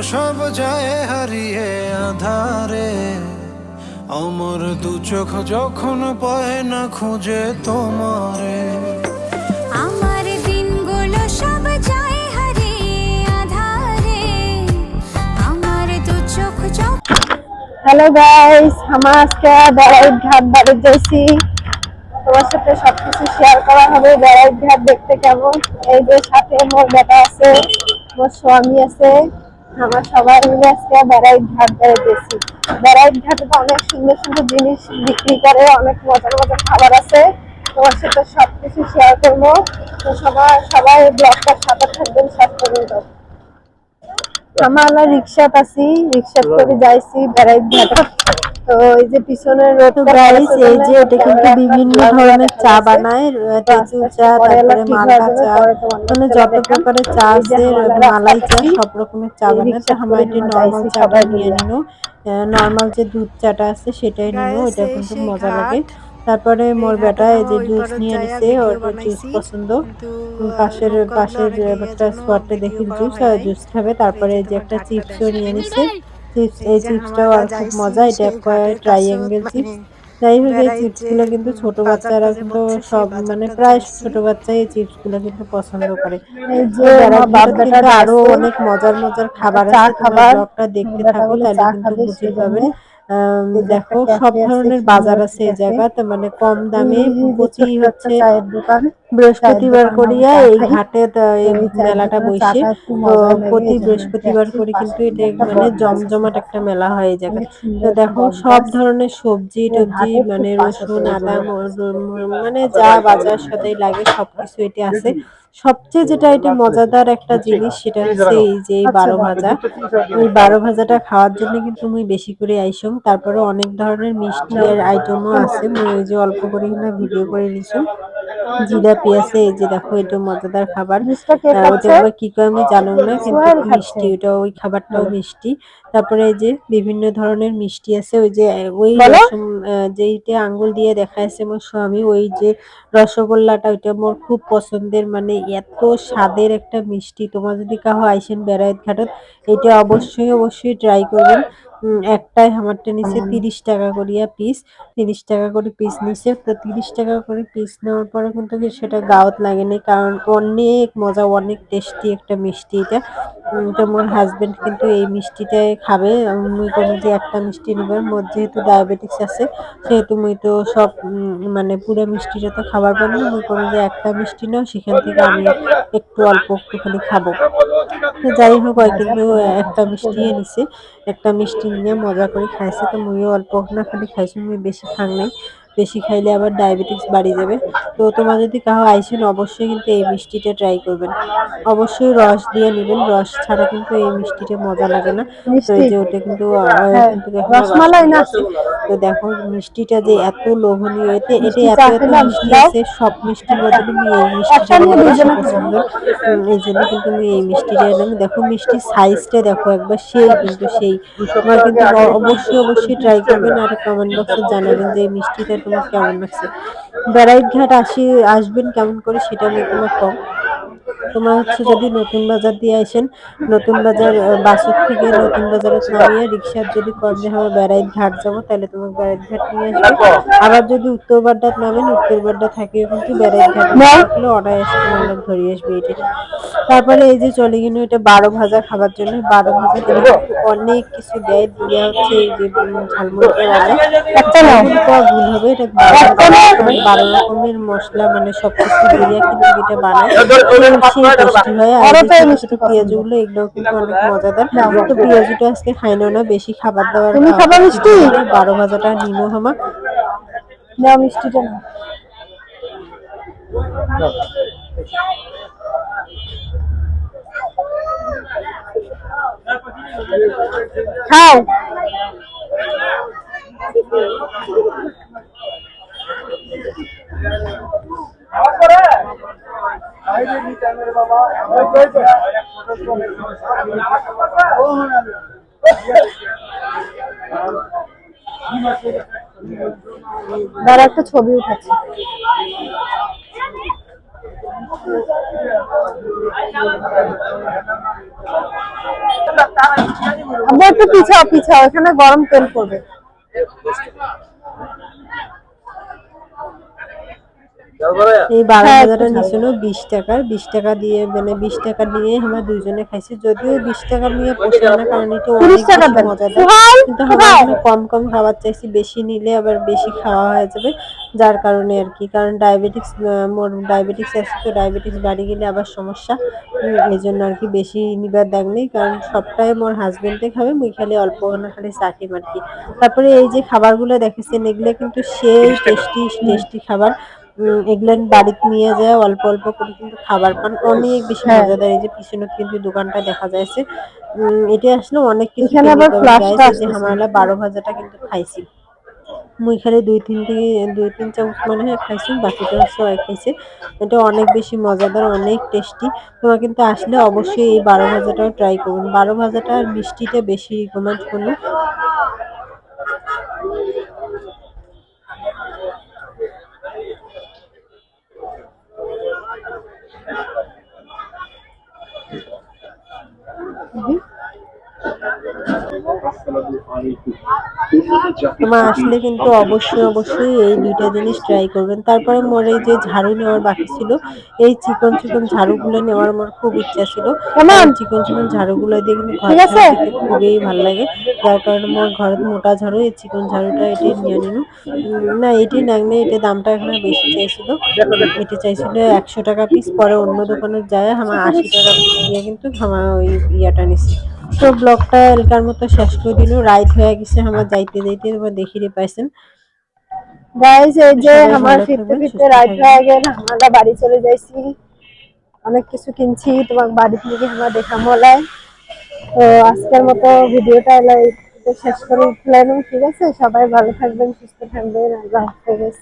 সব যায় হারিয়ে আধারে, আমার দু চোখ যখন পায় না খুঁজে তোমারে। আমার দিনগুলো সব যায় হারিয়ে আধারে, আমার দু চোখ। হ্যালো গাইস, আমরা আজকে বেড়াইট ঘাট বাড়ি যাচ্ছি। তোমার সাথে সবকিছু শেয়ার করা হবে। বেড়াইট ঘাট দেখতে কেমন, এই যে সাথে মোর বেটা আছে, মোর স্বামী আছে, আমরা সবাই মিলে আজকে বেড়াইট ঘাট বাড়ি যাচ্ছি। বেড়াইট ঘাটে অনেক সুন্দর সুন্দর জিনিস বিক্রি করে, অনেক মজার মজার খাবার আছে। তোমার সাথে সবকিছু শেয়ার করবো, তো সবাই ব্লগটার সাথে থাকবেন শেষ পর্যন্ত। আমরা রিক্সাত আছি, রিক্সাত করে যাইছি বেড়াইট ঘাটে। তো এই যে পিছনের রোড গাইস, এই যে এটা কিন্তু বিভিন্ন ধরনের চা বানায়, তেঁতুল চা, তারপরে মালটা চা, মানে যত প্রকারের চা আছে, মালাই চা, সব রকমের চা বানায়। তো আমরা এটা নরমাল চাটা নিয়ে নিল, নরমাল যে দুধ চাটা আছে সেটাই নিল, এটা কিন্তু মজা লাগে। তারপরে মোর বেটা এই যে জুস নিয়ে নিছে, ওর জুস পছন্দ। পাশের একটা স্পটে দেখি জুস খাবে। তারপরে এই যে একটা চিপসও নিয়ে নিছে, চিপস, এই চিপসটাও আর খুব মজা, এটা ট্রাইঅ্যাঙ্গেল চিপস। যাই হোক, এই চিপস গুলো কিন্তু ছোট বাচ্চারা কিন্তু সব, মানে প্রায় ছোট বাচ্চা এই চিপস গুলো কিন্তু পছন্দ করে। এই যে কিন্তু আরো অনেক মজার মজার খাবার আছে, তোমরা ব্লগটা দেখতে থাকো তাহলে কিন্তু বুঝতে পারবে। দেখো সব ধরনের বাজার আছে এই জায়গাতে, মানে কম দামে। প্রতি হচ্ছে বৃহস্পতিবার করিয়া এই ঘাটে এই মেলাটা বসে। তো প্রতি বৃহস্পতিবার করে কিন্তু এটা মানে জমজমাট একটা মেলা হয় এই জায়গায়। তো দেখো সব ধরনের সবজি টবজি, মানে রসুন, আদা, মানে যা বাজার সাথে লাগে সবকিছু এটা আছে। সবচেয়ে যেটা এটা মজাদার একটা জিনিস সেটা হচ্ছে এই যে বারো ভাজা। ওই বারো ভাজাটা খাওয়ার জন্য কিন্তু মুই বেশি করে আইসম। তারপরে অনেক ধরনের মিষ্টি আর আইটেমও আছে, মুই ওই যে অল্প করে ভিডিও করে নিছো। জিলাপি আছে, এই যে দেখো এটা মজাদার খাবার। ওটা আবার কি করে আমি জানো না, কিন্তু মিষ্টি, ওটা ওই খাবারটাও মিষ্টি। তারপরে এই যে বিভিন্ন ধরনের মিষ্টি আছে, ওই যে ওই যেইটা আঙ্গুল দিয়ে দেখাইছে আমার স্বামী, ওই যে রসগোল্লাটা, ওইটা আমার খুব পছন্দের, মানে এত স্বাদের একটা মিষ্টি। তোমার যদি কাহো আইসেন বেড়াইত ঘাটত, এটা অবশ্যই ট্রাই করবেন। একটাই আমারটা নিচে 30 টাকা করিয়া পিস, 30 টাকা করে পিস নিছে। তো 30 টাকা করে পিস নেওয়ার পরে কিন্তু সেটা গাওত লাগেনি, কারণ অনেক মজা, অনেক টেস্টি একটা মিষ্টি এটা। তো মোর হাজবেন্ড কিন্তু এই মিষ্টিটাই খাবে। মুই কোনো যে একটা মিষ্টি নিবার, মোর যেহেতু ডায়াবেটিস আছে সেহেতু মুই তো সব মানে পুরো মিষ্টিটা তো খাবার পারবো না। মুই কোনো যে একটা মিষ্টি নাও, সেখান থেকে আমি একটু অল্প একটুখানি খাবো। তো যাই হোক, ওই কিন্তু একটা মিষ্টি নিছে, একটা মিষ্টি নিয়ে মজা করে খাইছে। তো মুইও অল্প না খালি খাইছি, মুই বেশি খাং নাই, বেশি খাইলে আবার ডায়াবেটিস বাড়ি যাবে। তো তোমার যদি কাহো আইসেন অবশ্যই কিন্তু এই মিষ্টিটা ট্রাই করবেন। অবশ্যই রস দিয়ে নেবেন, রস ছাড়া কিন্তু এই মিষ্টিটা মজা লাগে না। তো এই যে ওটা কিন্তু কিন্তু রসমালাই না। তো দেখো মিষ্টিটা যে এত লোভনীয়, এটা এত মিষ্টি আছে, সব মিষ্টির মধ্যে তুমি এই মিষ্টিটা আমার বেশি পছন্দ। এই জন্য কিন্তু আমি এই মিষ্টিটা এলাম। দেখো মিষ্টির সাইজটা দেখো একবার, সেই কিন্তু সেই। তোমার কিন্তু অবশ্যই ট্রাই করবেন, আর কমেন্ট বক্সে জানাবেন যে এই মিষ্টিটা তোমার কেমন লাগছে। বেড়াইট ঘাট আসবেন কেমন করে সেটা আমি তোমার কম। তোমার হচ্ছে যদি নতুন বাজার দিয়ে আসেন, নতুন বাজার বাসক থেকে নতুন বাজারত নামিয়ে রিক্সার যদি কম যে আমরা বেড়াইট ঘাট যাবো, তাহলে তোমার বেড়াইট ঘাট নিয়ে আসবে। আবার যদি উত্তর বাড্ডাত নামেন, উত্তর বাড্ডা থাকিও কিন্তু বেড়াইট ঘাট থাকলে অনায়াসে তোমার লোক ধরিয়ে আসবে এটা। তারপরে এই যে চলে গেল এটা 12 ভাজা খাবার জন্য। 12 ভাজা কিন্তু অনেক কিছু দেয়, দিয়া হচ্ছে এই যে ঝালমুড়িটা বানায়। ঝালমুড়ি তো ভুল হবে, এটা 12 রকমের মশলা, মানে সবকিছু দিয়ে কিন্তু এটা বানায়, সেই টেস্টি হয়। আর ছোট ছোট পেঁয়াজ গুলো, এগুলো কিন্তু অনেক মজাদার। তো পেঁয়াজটা আজকে খাইনো না, বেশি খাবার দাবার। তুমি খাবা মিষ্টি? 12 ভাজাটা নিনো হামা না, মিষ্টিটা না খাও। দাঁড়া, একটা ছবি উঠাচ্ছি। আব্বু একটু পিছাও পিছাও, এখানে গরম তেল পড়বে। এই 12,000 নিছিল 20 টাকার, 20 টাকা দিয়ে মানে 20 টাকা নিয়ে আমরা দুইজনে খাইছি। যদিও 20 টাকা নিয়ে পোষায় না, কারণ এটা অনেক বেশি মজাদার, কিন্তু আমরা এখানে কম কম খাবার চাইছি, বেশি নিলে আবার বেশি খাওয়া হয়ে যাবে, যার কারণে আর কি। কারণ ডায়াবেটিক্স, মোর ডায়াবেটিক্স আছে, তো ডায়াবেটিক্স বাড়ি গেলে আবার সমস্যা। এই জন্য আর কি বেশি নিবার দাগ নেই, কারণ সবটাই মোর হাজবেন্ডে খাবে, মুই খালি অল্প খালি চাটিম আর কি। তারপরে এই যে খাবারগুলো দেখেছেন, এগুলো কিন্তু সেই টেস্টি টেস্টি খাবার। এগুলা বাড়িতে নিয়ে যায় অল্প অল্প করে কিন্তু খাবার পান, অনেক বেশি মজাদার। এই যে পিছনে কিন্তু দোকানটা দেখা যাচ্ছে, এটা আসলে অনেক কিছু গাইস। এই যে আমরা 12 ভাজাটা কিন্তু খাইছি, মুই খালি দুই তিন চামচ মনে হয় খাইছি, বাকিটা সবাই খাইছে। এটা অনেক বেশি মজাদার, অনেক টেস্টি। তোমরা কিন্তু আসলে অবশ্যই এই 12 ভাজাটাও ট্রাই করবেন। 12 ভাজাটা আর মিষ্টিটা বেশি রিকমেন্ড করুন। তোমার আসলে কিন্তু অবশ্যই অবশ্যই এই দুইটা জিনিস ট্রাই করবেন। তারপরে মোর এই যে ঝাড়ু নেওয়ার বাকি ছিল, এই চিকন চিকন ঝাড়ুগুলো নেওয়ার আমার খুব ইচ্ছা ছিল, কারণ চিকন চিকন ঝাড়ুগুলো দিয়ে কিন্তু ঘর ঝাড়ু দিতে খুবই ভালো লাগে, যার কারণে মোর ঘরের মোটা ঝাড়ু, এই চিকন ঝাড়ুটা এটি নিয়ে নিনু। না এটি নাগলে, এটা দামটা এখানে বেশি চাইছিল, এটি চাইছিল 100 টাকা পিস। পরে অন্য দোকানে যায় আমার 80 টাকা পিস দিয়ে কিন্তু আমার ওই ইয়াটা নিছি। তো ব্লগটা এলকার মতো শেষ করে দিল, রাইট হয়ে গেছে আমার যাইতে যাইতে, তোমরা দেখিয়ে পাইছেন গাইস। এই যে আমার ফিরতে ফিরতে রাইট হয়ে গেল, আমরা বাড়ি চলে যাইছি, অনেক কিছু কিনছি, তোমার বাড়ি থেকে আমরা দেখা মলায়। তো আজকের মতো ভিডিওটা শেষ করে ফেলাম, ঠিক আছে? সবাই ভালো থাকবেন, সুস্থ থাকবেন, আল্লাহ হাফেজ।